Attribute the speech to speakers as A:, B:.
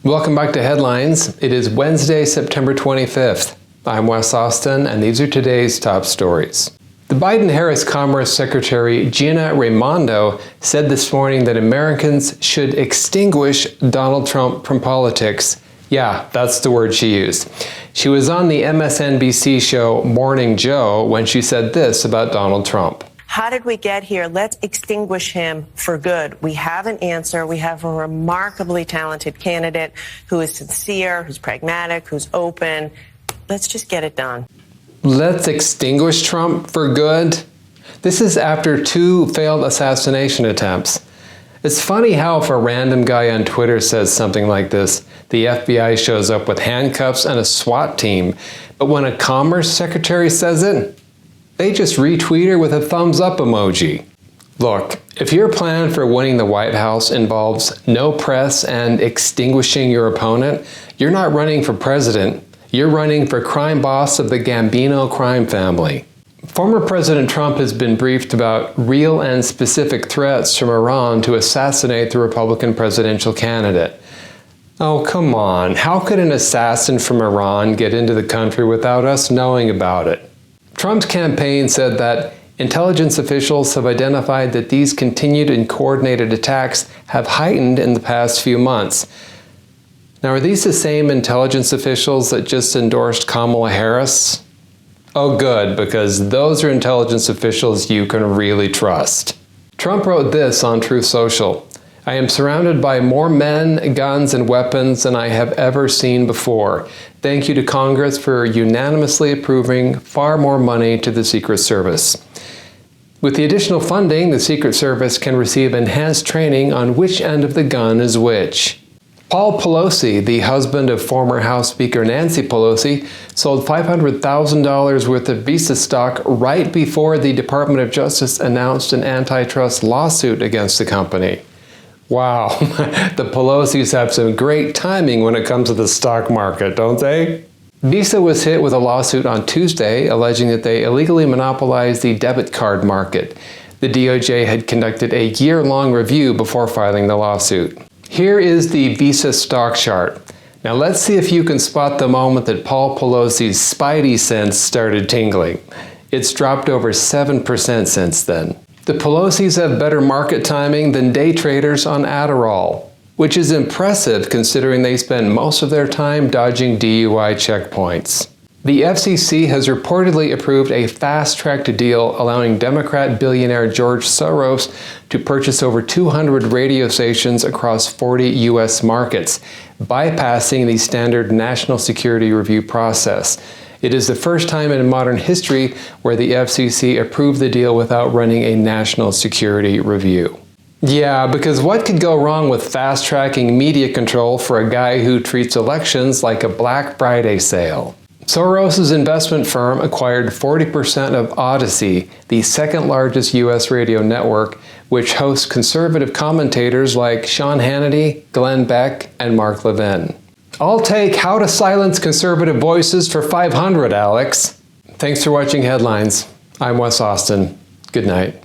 A: Welcome back to Headlines. It is Wednesday, September 25th. I'm Wes Austin, and these are today's top stories. The Biden-Harris Commerce Secretary Gina Raimondo said this morning that Americans should extinguish Donald Trump from politics. Yeah, that's the word she used. She was on the MSNBC show Morning Joe when she said this about Donald Trump.
B: How did we get here? Let's extinguish him for good. We have an answer. We have a remarkably talented candidate who is sincere, who's pragmatic, who's open. Let's just get it done.
A: Let's extinguish Trump for good? This is after 2 failed assassination attempts. It's funny how if a random guy on Twitter says something like this, the FBI shows up with handcuffs and a SWAT team. But when a Commerce Secretary says it, they just retweet her with a thumbs up emoji. Look, if your plan for winning the White House involves no press and extinguishing your opponent, you're not running for president. You're running for crime boss of the Gambino crime family. Former President Trump has been briefed about real and specific threats from Iran to assassinate the Republican presidential candidate. Oh, come on. How could an assassin from Iran get into the country without us knowing about it? Trump's campaign said that intelligence officials have identified that these continued and coordinated attacks have heightened in the past few months. Now, are these the same intelligence officials that just endorsed Kamala Harris? Oh, good, because those are intelligence officials you can really trust. Trump wrote this on Truth Social. I am surrounded by more men, guns, and weapons than I have ever seen before. Thank you to Congress for unanimously approving far more money to the Secret Service. With the additional funding, the Secret Service can receive enhanced training on which end of the gun is which. Paul Pelosi, the husband of former House Speaker Nancy Pelosi, sold $500,000 worth of Visa stock right before the Department of Justice announced an antitrust lawsuit against the company. Wow, the Pelosi's have some great timing when it comes to the stock market, don't they? Visa was hit with a lawsuit on Tuesday alleging that they illegally monopolized the debit card market. The DOJ had conducted a year-long review before filing the lawsuit. Here is the Visa stock chart. Now let's see if you can spot the moment that Paul Pelosi's spidey sense started tingling. It's dropped over 7% since then. The Pelosi's have better market timing than day traders on Adderall, which is impressive considering they spend most of their time dodging DUI checkpoints. The FCC has reportedly approved a fast-tracked deal allowing Democrat billionaire George Soros to purchase over 200 radio stations across 40 U.S. markets, bypassing the standard national security review process. It is the first time in modern history where the FCC approved the deal without running a national security review. Yeah, because what could go wrong with fast-tracking media control for a guy who treats elections like a Black Friday sale? Soros' investment firm acquired 40% of Odyssey, the second largest U.S. radio network, which hosts conservative commentators like Sean Hannity, Glenn Beck, and Mark Levin. I'll take How to Silence Conservative Voices for $500, Alex. Thanks for watching Headlines. I'm Wes Austin. Good night.